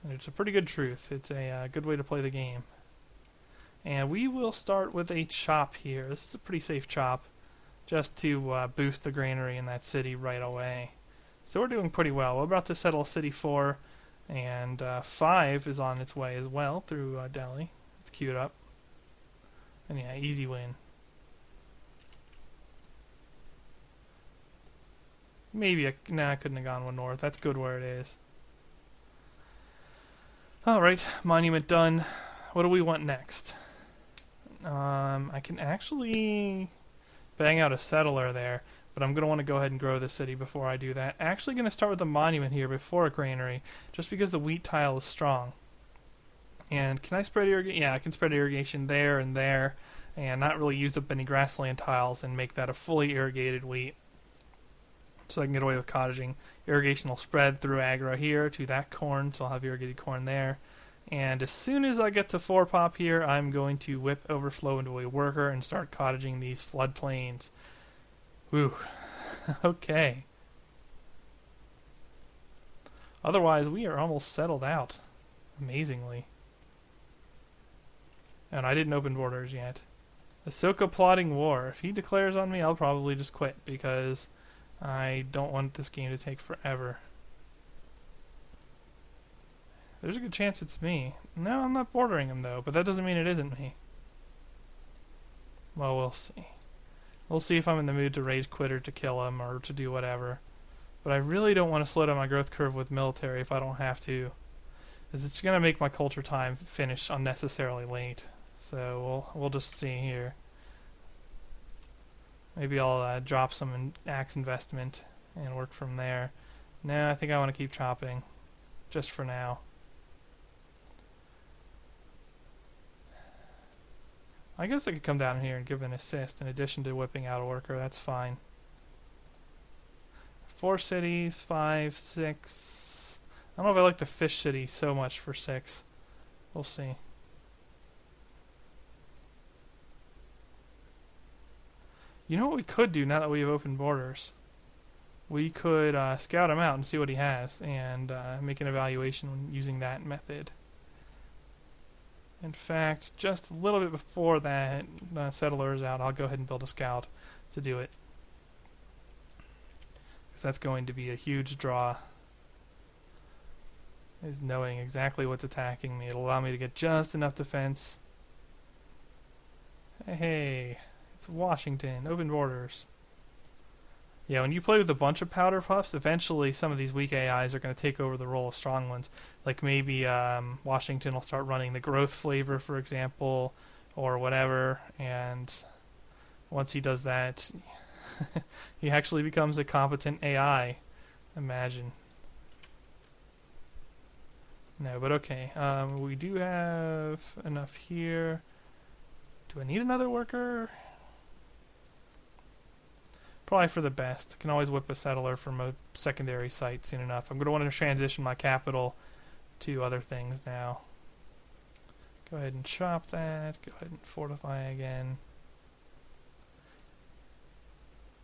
And it's a pretty good truth. It's a good way to play the game. And we will start with a chop here. This is a pretty safe chop, just to boost the granary in that city right away. So we're doing pretty well. We're about to settle City 4, and 5 is on its way as well through Delhi. It's queued up. And yeah, easy win. Maybe I couldn't have gone one north. That's good where it is. Alright, monument done. What do we want next? I can actually bang out a settler there, but I'm going to want to go ahead and grow the city before I do that. Actually going to start with a monument here before a granary, just because the wheat tile is strong. And can I spread irrigation? Yeah, I can spread irrigation there, and not really use up any grassland tiles and make that a fully irrigated wheat. So I can get away with cottaging. Irrigation will spread through aggro here to that corn, so I'll have irrigated corn there. And as soon as I get to 4 pop here, I'm going to whip overflow into a worker and start cottaging these floodplains. Whew. Okay. Otherwise, we are almost settled out. Amazingly. And I didn't open borders yet. Ahsoka plotting war. If he declares on me, I'll probably just quit, because I don't want this game to take forever. There's a good chance it's me. No, I'm not bordering him, though, but that doesn't mean it isn't me. Well, we'll see. We'll see if I'm in the mood to rage quit or to kill him or to do whatever. But I really don't want to slow down my growth curve with military if I don't have to, because it's going to make my culture time finish unnecessarily late. So we'll just see here. Maybe I'll drop some axe investment and work from there. No, I think I want to keep chopping, just for now. I guess I could come down here and give an assist in addition to whipping out a worker. That's fine. 4 cities, 5, 6. I don't know if I like the fish city so much for 6. We'll see. You know what we could do now that we have open borders? We could scout him out and see what he has, and make an evaluation using that method. In fact, just a little bit before that settler is out, I'll go ahead and build a scout to do it. Because that's going to be a huge draw. Is knowing exactly what's attacking me. It'll allow me to get just enough defense. Hey, it's Washington. Open borders. Yeah, when you play with a bunch of powder puffs, eventually some of these weak AIs are going to take over the role of strong ones. Like maybe Washington will start running the growth flavor, for example, or whatever, and once he does that, he actually becomes a competent AI. Imagine. No, but okay. We do have enough here. Do I need another worker? Probably for the best. Can always whip a settler from a secondary site soon enough. I'm going to want to transition my capital to other things now. Go ahead and chop that. Go ahead and fortify again.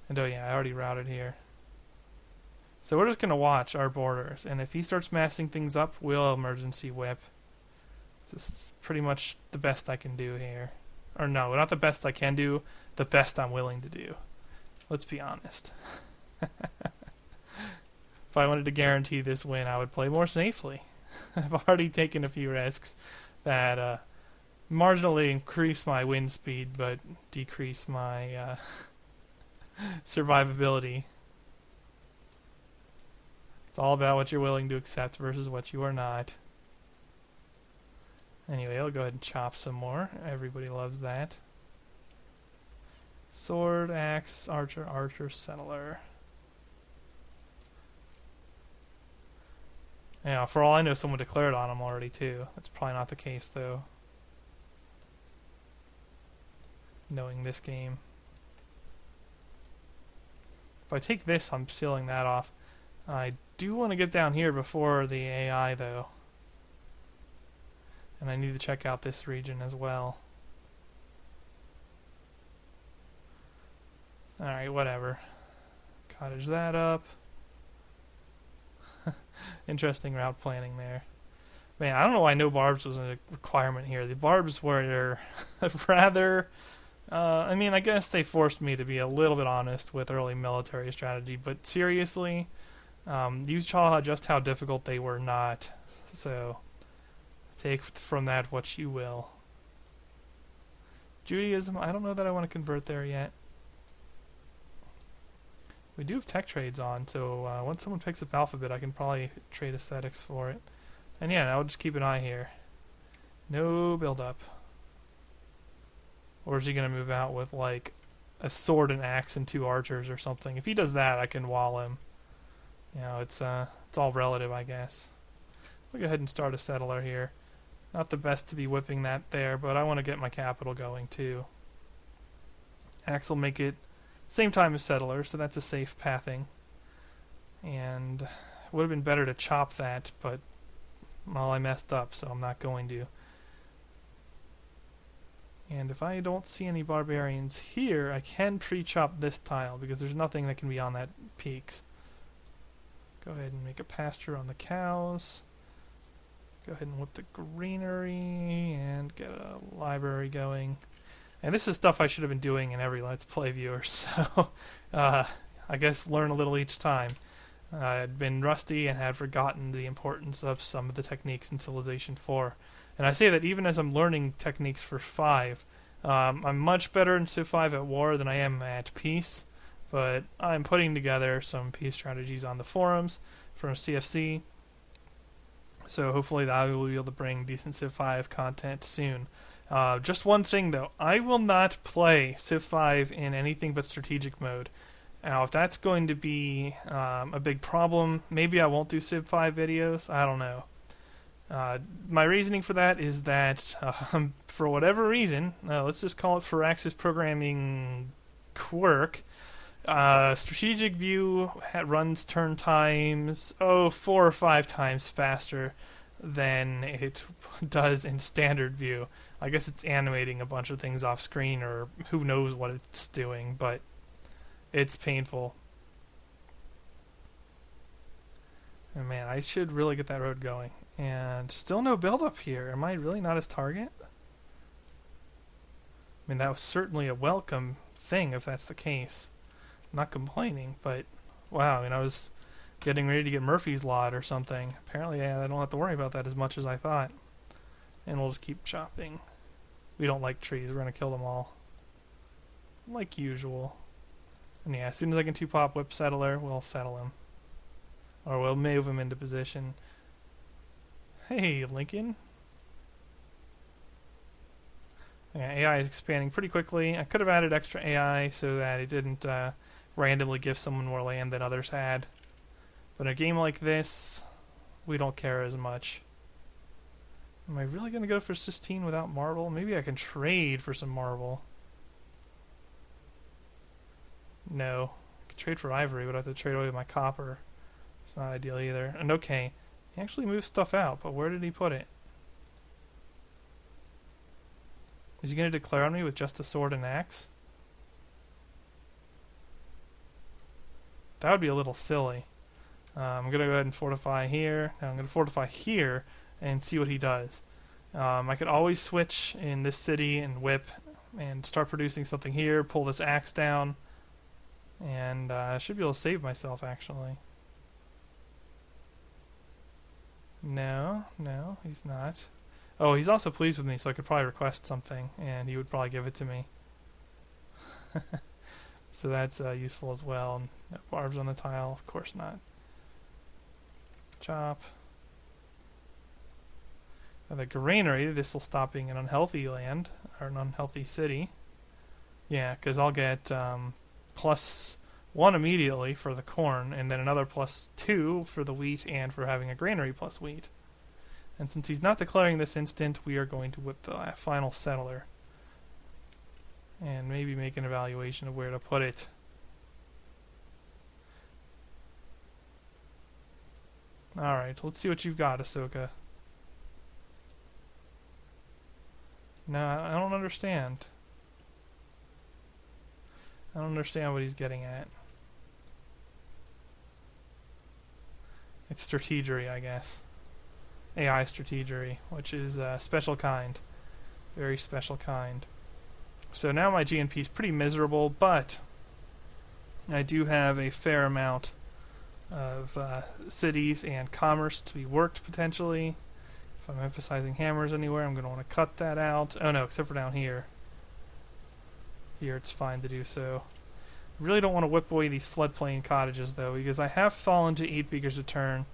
And oh yeah, I already routed here. So we're just going to watch our borders. And if he starts massing things up, we'll emergency whip. This is pretty much the best I can do here. Or no, not the best I can do. The best I'm willing to do. Let's be honest. If I wanted to guarantee this win, I would play more safely. I've already taken a few risks that marginally increase my win speed, but decrease my survivability. It's all about what you're willing to accept versus what you are not. Anyway, I'll go ahead and chop some more. Everybody loves that. Sword, axe, archer, archer, settler. Yeah, for all I know, someone declared on him already too. That's probably not the case though. Knowing this game. If I take this, I'm sealing that off. I do want to get down here before the AI though. And I need to check out this region as well. Alright, whatever. Cottage that up. Interesting route planning there. Man, I don't know why no barbs was a requirement here. The barbs were rather. I mean, I guess they forced me to be a little bit honest with early military strategy, but seriously, you saw just how difficult they were not. So, take from that what you will. Judaism, I don't know that I want to convert there yet. We do have tech trades on, so once someone picks up Alphabet, I can probably trade aesthetics for it. And yeah, I'll just keep an eye here. No build-up. Or is he going to move out with, like, a sword and axe and 2 archers or something? If he does that, I can wall him. You know, it's all relative, I guess. We'll go ahead and start a settler here. Not the best to be whipping that there, but I want to get my capital going, too. Axe will make it same time as settler, so that's a safe pathing. And it would have been better to chop that, but, well, I messed up, so I'm not going to. And if I don't see any barbarians here, I can pre-chop this tile, because there's nothing that can be on that peaks. Go ahead and make a pasture on the cows. Go ahead and whip the greenery, and get a library going. And this is stuff I should have been doing in every Let's Play viewer, so I guess learn a little each time. I had been rusty and had forgotten the importance of some of the techniques in Civilization 4. And I say that even as I'm learning techniques for 5. I'm much better in Civ 5 at war than I am at peace, but I'm putting together some peace strategies on the forums from CFC, so hopefully I will be able to bring decent Civ 5 content soon. Just one thing though, I will not play Civ 5 in anything but strategic mode. Now, if that's going to be a big problem, maybe I won't do Civ 5 videos. I don't know. My reasoning for that is that, for whatever reason, let's just call it Firaxis programming quirk, strategic view runs turn times 4 or 5 times faster than it does in standard view. I guess it's animating a bunch of things off screen, or who knows what it's doing, but it's painful. And man, I should really get that road going. And still no build-up here. Am I really not his target? I mean, that was certainly a welcome thing if that's the case. I'm not complaining, but wow, I mean, I was getting ready to get Murphy's Law or something. Apparently, I don't have to worry about that as much as I thought. And we'll just keep chopping. We don't like trees. We're going to kill them all. Like usual. And yeah, as soon as I can 2-pop Whip Settler, we'll settle him. Or we'll move him into position. Hey, Lincoln. Yeah, AI is expanding pretty quickly. I could have added extra AI so that it didn't randomly give someone more land than others had. But in a game like this, we don't care as much. Am I really going to go for Sistine without marble? Maybe I can trade for some marble. No. I could trade for ivory, but I have to trade away my copper. It's not ideal either. And okay, he actually moves stuff out, but where did he put it? Is he going to declare on me with just a sword and axe? That would be a little silly. I'm going to go ahead and fortify here. Now I'm going to fortify here and see what he does. I could always switch in this city and whip and start producing something here, pull this axe down, and I should be able to save myself, actually. No, he's not. Oh, he's also pleased with me, so I could probably request something, and he would probably give it to me. So that's useful as well. No barbs on the tile, of course not. Chop. Now the granary, this will stop being an unhealthy land, or an unhealthy city. Yeah, because I'll get +1 immediately for the corn, and then another +2 for the wheat and for having a granary plus wheat. And since he's not declaring this instant, we are going to whip the final settler. And maybe make an evaluation of where to put it. Alright, let's see what you've got, Ahsoka. No, I don't understand. I don't understand what he's getting at. It's strategery, I guess. AI strategery, which is a special kind. Very special kind. So now my GNP is pretty miserable, but I do have a fair amount of cities and commerce to be worked potentially. If I'm emphasizing hammers anywhere, I'm going to want to cut that out. Oh no, except for down here. Here it's fine to do so. I really don't want to whip away these floodplain cottages though, because I have fallen to 8 beakers a turn,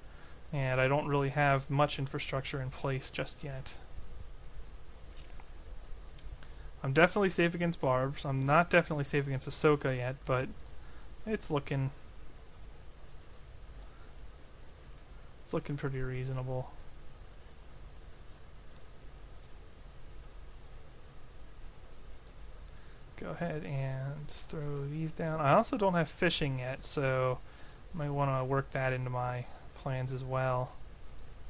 and I don't really have much infrastructure in place just yet. I'm definitely safe against barbs. I'm not definitely safe against Ahsoka yet, but it's looking pretty reasonable. Go ahead and throw these down. I also don't have fishing yet, so I might want to work that into my plans as well.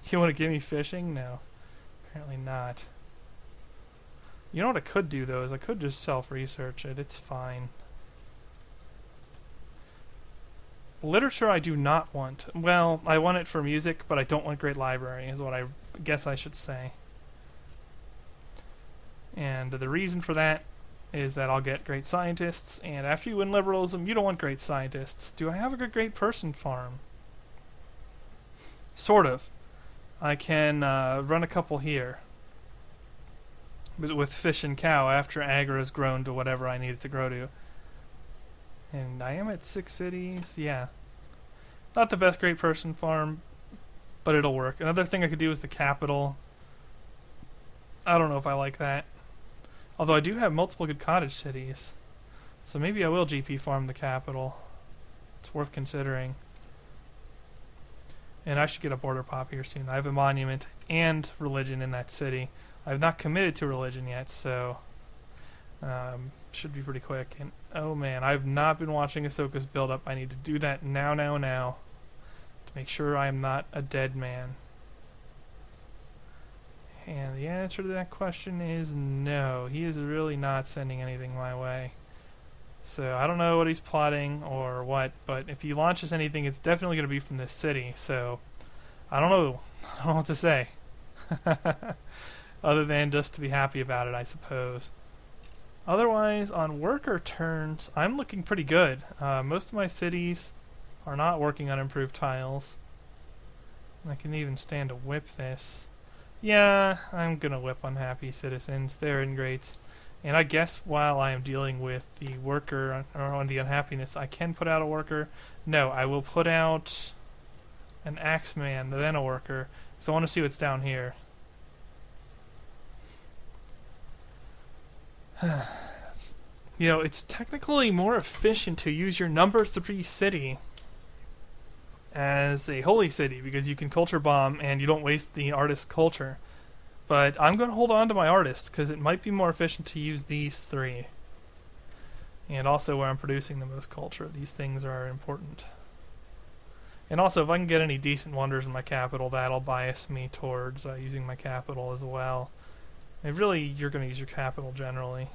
You want to give me fishing? No, apparently not. You know what I could do though is I could just self-research it. It's fine. Literature I do not want. Well, I want it for music, but I don't want great library, is what I guess I should say. And the reason for that is that I'll get great scientists, and after you win liberalism, you don't want great scientists. Do I have a great person farm? Sort of. I can run a couple here. But with fish and cow after agra has grown to whatever I need it to grow to. And I am at 6 cities, yeah. Not the best great person farm, but it'll work. Another thing I could do is the capital. I don't know if I like that. Although I do have multiple good cottage cities. So maybe I will GP farm the capital. It's worth considering. And I should get a border pop here soon. I have a monument and religion in that city. I've not committed to religion yet, so should be pretty quick. And oh man, I've not been watching Ahsoka's build up. I need to do that now, to make sure I am not a dead man. And the answer to that question is no. He is really not sending anything my way. So I don't know what he's plotting or what, but if he launches anything, it's definitely going to be from this city. So I don't know. I don't know what to say. Other than just to be happy about it, I suppose. Otherwise, on worker turns, I'm looking pretty good. Most of my cities are not working on improved tiles. I can even stand to whip this. Yeah, I'm going to whip unhappy citizens. They're ingrates. And I guess while I am dealing with the worker or on the unhappiness, I can put out a worker. No, I will put out an axeman, then a worker. So I want to see what's down here. You know, it's technically more efficient to use your number 3 city as a holy city because you can culture bomb and you don't waste the artist's culture. But I'm going to hold on to my artists because it might be more efficient to use these 3. And also where I'm producing the most culture. These things are important. And also if I can get any decent wonders in my capital, that'll bias me towards using my capital as well. And really, you're going to use your capital generally.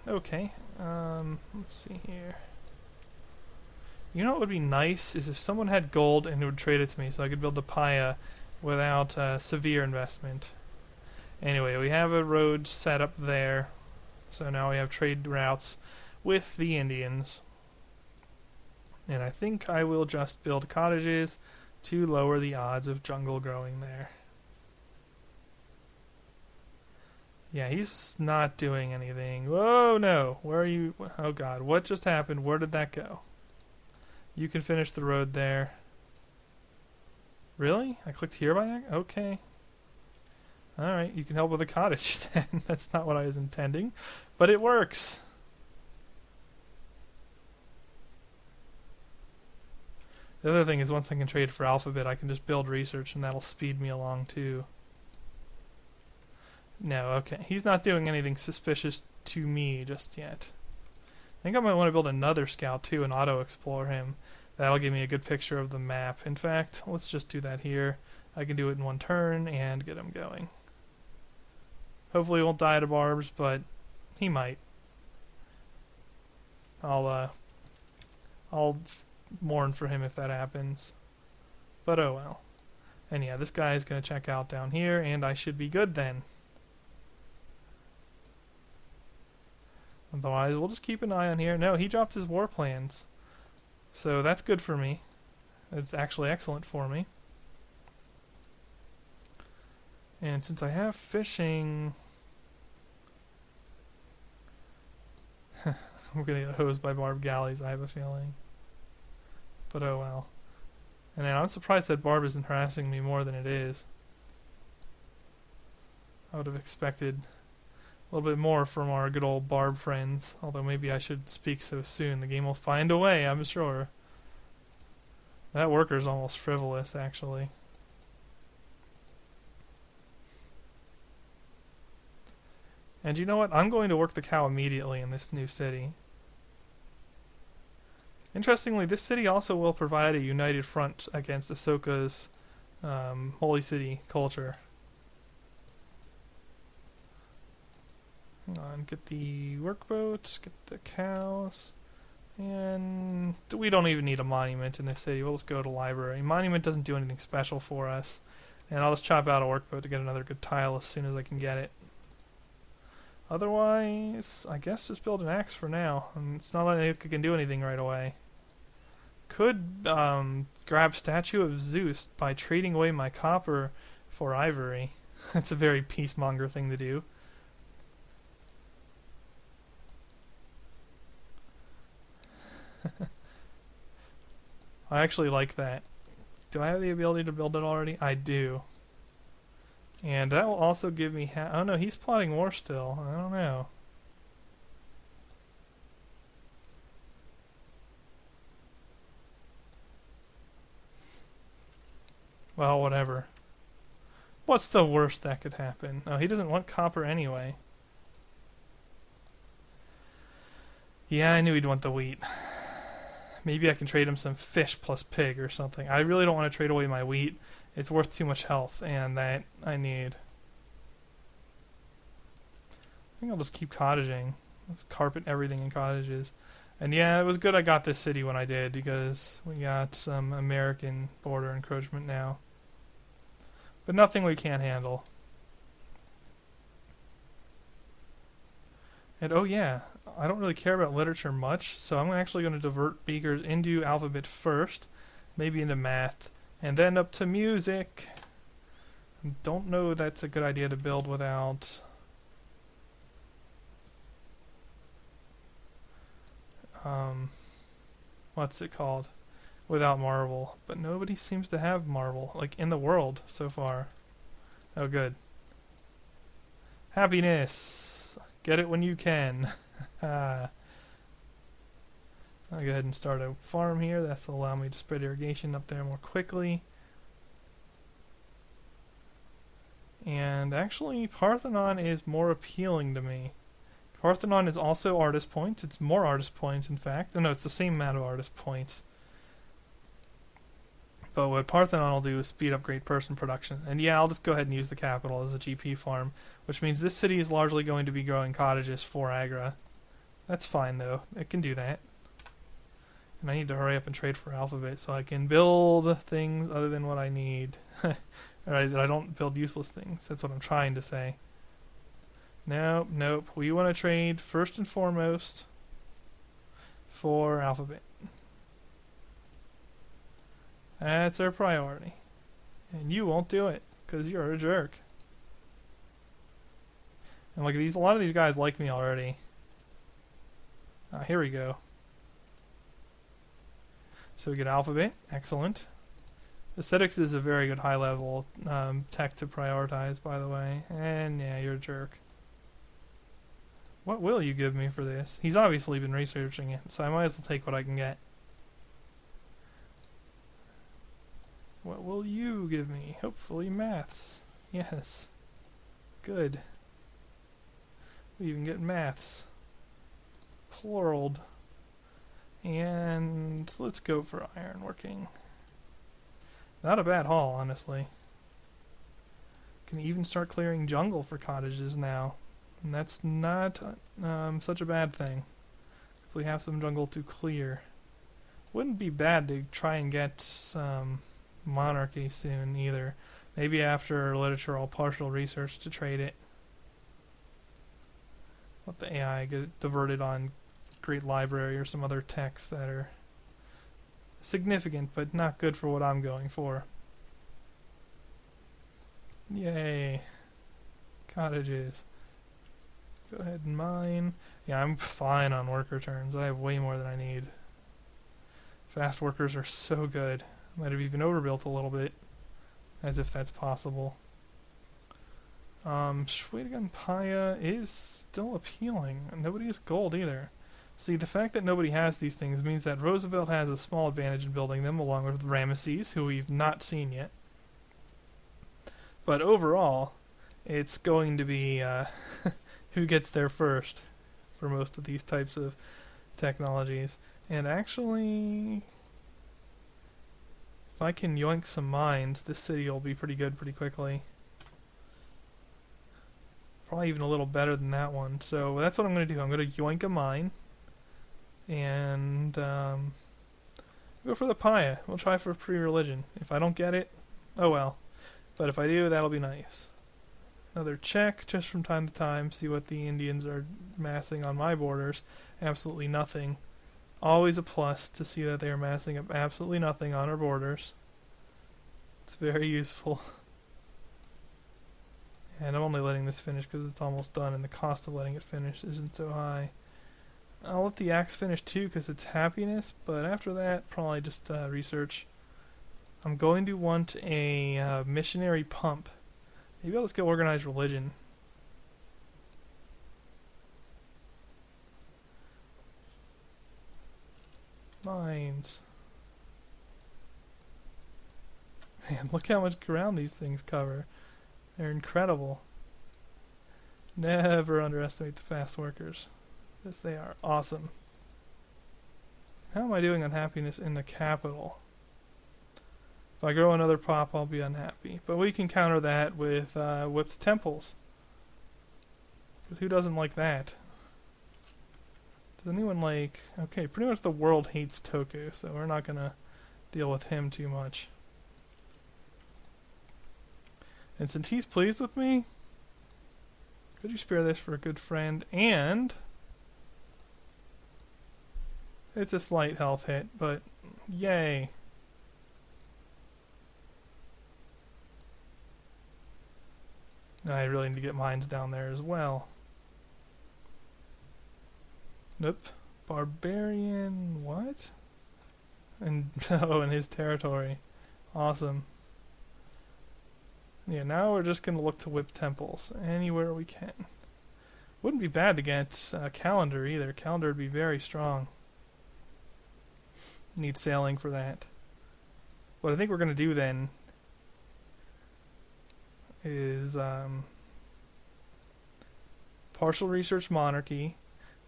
Okay, let's see here. You know what would be nice is if someone had gold and would trade it to me so I could build the Paya without severe investment. Anyway, we have a road set up there. So now we have trade routes with the Indians. And I think I will just build cottages to lower the odds of jungle growing there. Yeah, he's not doing anything. Whoa, no. Where are you? Oh god, what just happened? Where did that go? You can finish the road there. Really? I clicked here by accident? Okay. Alright, you can help with a cottage then. That's not what I was intending. But it works. The other thing is once I can trade for alphabet, I can just build research and that'll speed me along too. No, okay. He's not doing anything suspicious to me just yet. I think I might want to build another scout too and auto-explore him. That'll give me a good picture of the map. In fact, let's just do that here. I can do it in one turn and get him going. Hopefully he won't die to barbs, but he might. I'll mourn for him if that happens. But oh well. And yeah, this guy is going to check out down here, and I should be good then. Otherwise, we'll just keep an eye on here. No, he dropped his war plans. So that's good for me. It's actually excellent for me. And since I have fishing... We're going to get hosed by barbed galleys, I have a feeling. But oh well. And I'm surprised that barb isn't harassing me more than it is. I would have expected a little bit more from our good old barb friends. Although maybe I should speak so soon. The game will find a way, I'm sure. That worker's almost frivolous, actually. And you know what? I'm going to work the cow immediately in this new city. Interestingly, this city also will provide a united front against Ahsoka's Holy City culture. Hang on, get the workboats, get the cows, and we don't even need a monument in this city. We'll just go to library. Monument doesn't do anything special for us, and I'll just chop out a workboat to get another good tile as soon as I can get it. Otherwise, I guess just build an axe for now. It's not like I can do anything right away. Could grab Statue of Zeus by trading away my copper for ivory. That's a very peacemonger thing to do. I actually like that. Do I have the ability to build it already? I do. And that will also give me... oh no, he's plotting war still. I don't know. Well, whatever. What's the worst that could happen? Oh, he doesn't want copper anyway. Yeah, I knew he'd want the wheat. Maybe I can trade him some fish plus pig or something. I really don't want to trade away my wheat. It's worth too much health, and that I need. I think I'll just keep cottaging. Let's carpet everything in cottages. And yeah, it was good I got this city when I did, because we got some American border encroachment now. But nothing we can't handle. And oh yeah, I don't really care about literature much, so I'm actually going to divert beakers into alphabet first, maybe into math, and then up to music. Don't know that's a good idea to build without... what's it called? Without marble. But nobody seems to have marble, like in the world so far. Oh good. Happiness! Get it when you can. I'll go ahead and start a farm here. That's will allow me to spread irrigation up there more quickly. And actually, Parthenon is more appealing to me. Parthenon is also artist points. It's more artist points, in fact. Oh, no, it's the same amount of artist points. But what Parthenon will do is speed up great person production. And yeah, I'll just go ahead and use the capital as a GP farm, which means this city is largely going to be growing cottages for Agra. That's fine, though. It can do that. And I need to hurry up and trade for alphabet so I can build things other than what I need. Or that I don't build useless things. That's what I'm trying to say. Nope, nope. We want to trade first and foremost for alphabet. That's our priority. And you won't do it, because you're a jerk. And look at these, a lot of these guys like me already. Here we go. So we get alphabet, excellent. Aesthetics is a very good high level tech to prioritize, by the way. And yeah, you're a jerk. What will you give me for this? He's obviously been researching it, so I might as well take what I can get. What will you give me? Hopefully maths. Yes. Good. We even get maths. Plural. And let's go for ironworking. Not a bad haul, honestly. Can even start clearing jungle for cottages now. And that's not such a bad thing. Because we have some jungle to clear. Wouldn't be bad to try and get some monarchy soon either. Maybe after literature, I'll partial research to trade it. Let the AI get diverted on Great Library or some other texts that are significant but not good for what I'm going for. Yay. Cottages. Go ahead and mine. Yeah, I'm fine on worker turns. I have way more than I need. Fast workers are so good. Might have even overbuilt a little bit, as if that's possible. Shwedagon Paya is still appealing. Nobody has gold either. See, the fact that nobody has these things means that Roosevelt has a small advantage in building them, along with Ramesses, who we've not seen yet. But overall, it's going to be who gets there first for most of these types of technologies. And actually, if I can yoink some mines, this city will be pretty good pretty quickly. Probably even a little better than that one. So that's what I'm going to do. I'm going to yoink a mine. And go for the Paya. We'll try for pre-religion. If I don't get it, oh well. But if I do, that'll be nice. Another check, just from time to time, see what the Indians are massing on my borders. Absolutely nothing. Always a plus to see that they are massing up absolutely nothing on our borders. It's very useful. And I'm only letting this finish because it's almost done, and the cost of letting it finish isn't so high. I'll let the axe finish too because it's happiness, but after that, probably just research. I'm going to want a missionary pump. Maybe I'll just go organize religion. Mines. Man, look how much ground these things cover. They're incredible. Never underestimate the fast workers. Yes, they are awesome. How am I doing on happiness in the capital? If I grow another pop, I'll be unhappy. But we can counter that with Whipped Temples. Because who doesn't like that? Does anyone like... Okay, pretty much the world hates Toku, so we're not going to deal with him too much. And since he's pleased with me, could you spare this for a good friend? And it's a slight health hit, but yay. I really need to get mines down there as well. Nope. Barbarian, what? And oh, in his territory. Awesome. Yeah, now we're just going to look to whip temples anywhere we can. Wouldn't be bad to get Calendar either. Calendar would be very strong. Need sailing for that. What I think we're going to do then is partial research monarchy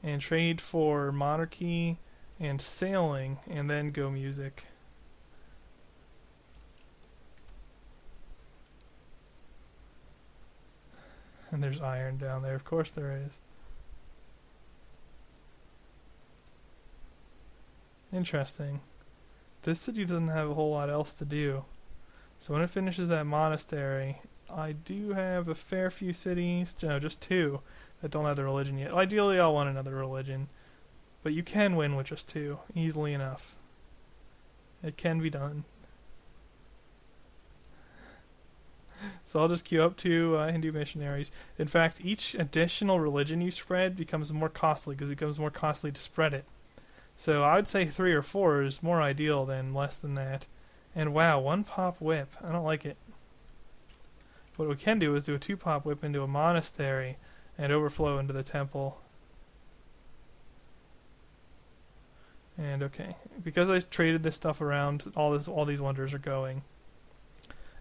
and trade for monarchy and sailing and then go music. And there's iron down there, of course there is. Interesting. This city doesn't have a whole lot else to do. So when it finishes that monastery, I do have a fair few cities, no, just two, that don't have the religion yet. Ideally, I'll want another religion. But you can win with just two, easily enough. It can be done. So I'll just queue up two Hindu missionaries. In fact, each additional religion you spread becomes more costly because it becomes more costly to spread it. So I would say 3 or 4 is more ideal than less than that. And wow, 1 pop whip. I don't like it. What we can do is do a 2 pop whip into a monastery and overflow into the temple. And okay, because I traded this stuff around, all these wonders are going.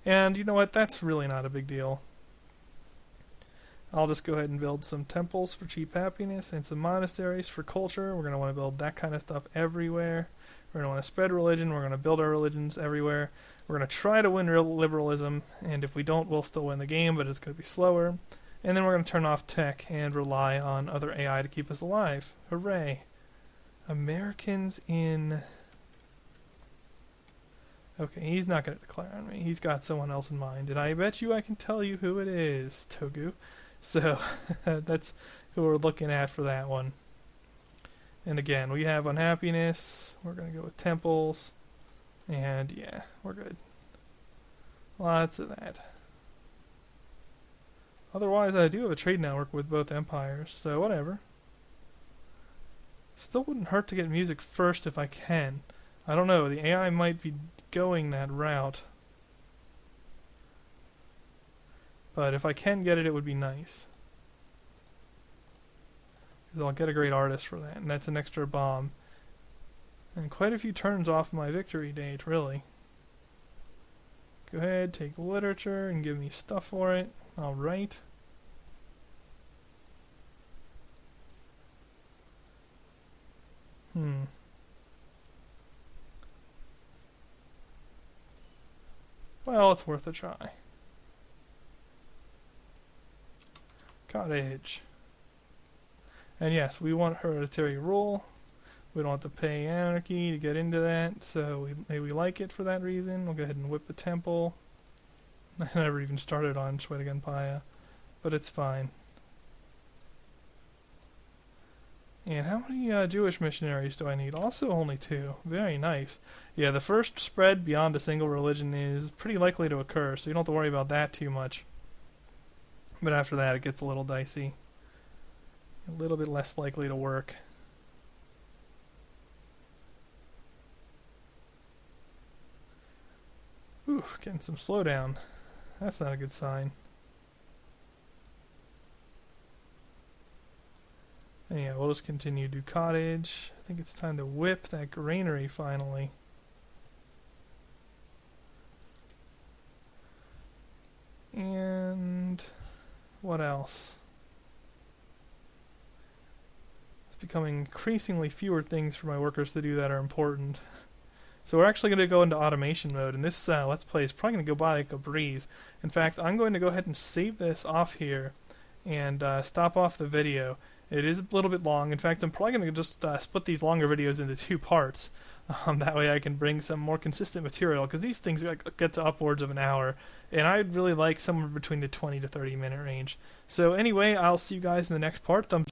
And you know what? That's really not a big deal. I'll just go ahead and build some temples for cheap happiness and some monasteries for culture. We're going to want to build that kind of stuff everywhere. We're going to want to spread religion. We're going to build our religions everywhere. We're going to try to win real liberalism, and if we don't, we'll still win the game, but it's going to be slower. And then we're going to turn off tech and rely on other AI to keep us alive. Hooray! Americans in Okay, he's not going to declare on me. He's got someone else in mind, and I bet you I can tell you who it is, Togu. So that's who we're looking at for that one. And again, we have unhappiness. We're going to go with temples. And yeah, we're good. Lots of that. Otherwise, I do have a trade network with both empires, so whatever. Still wouldn't hurt to get music first if I can. I don't know, the AI might be going that route. But if I can get it, it would be nice. Because I'll get a great artist for that, and that's an extra bomb. And quite a few turns off my victory date, really. Go ahead, take literature, and give me stuff for it. Alright. Well, it's worth a try. Cottage. And yes, we want hereditary rule. We don't have to pay anarchy to get into that, so we like it for that reason. We'll go ahead and whip the temple. I never even started on Shwedaganpaya, but it's fine. And how many Jewish missionaries do I need? Also only 2. Very nice. Yeah, the first spread beyond a single religion is pretty likely to occur, so you don't have to worry about that too much. But after that, it gets a little dicey. A little bit less likely to work. Ooh, getting some slowdown. That's not a good sign. And yeah, we'll just continue to do cottage. I think it's time to whip that granary finally. And what else? It's becoming increasingly fewer things for my workers to do that are important. So we're actually going to go into automation mode, and this Let's Play is probably going to go by like a breeze. In fact, I'm going to go ahead and save this off here and stop off the video. It is a little bit long. In fact, I'm probably going to just split these longer videos into 2 parts. That way I can bring some more consistent material, because these things get to upwards of an hour, and I'd really like somewhere between the 20 to 30 minute range. So anyway, I'll see you guys in the next part. Thumbs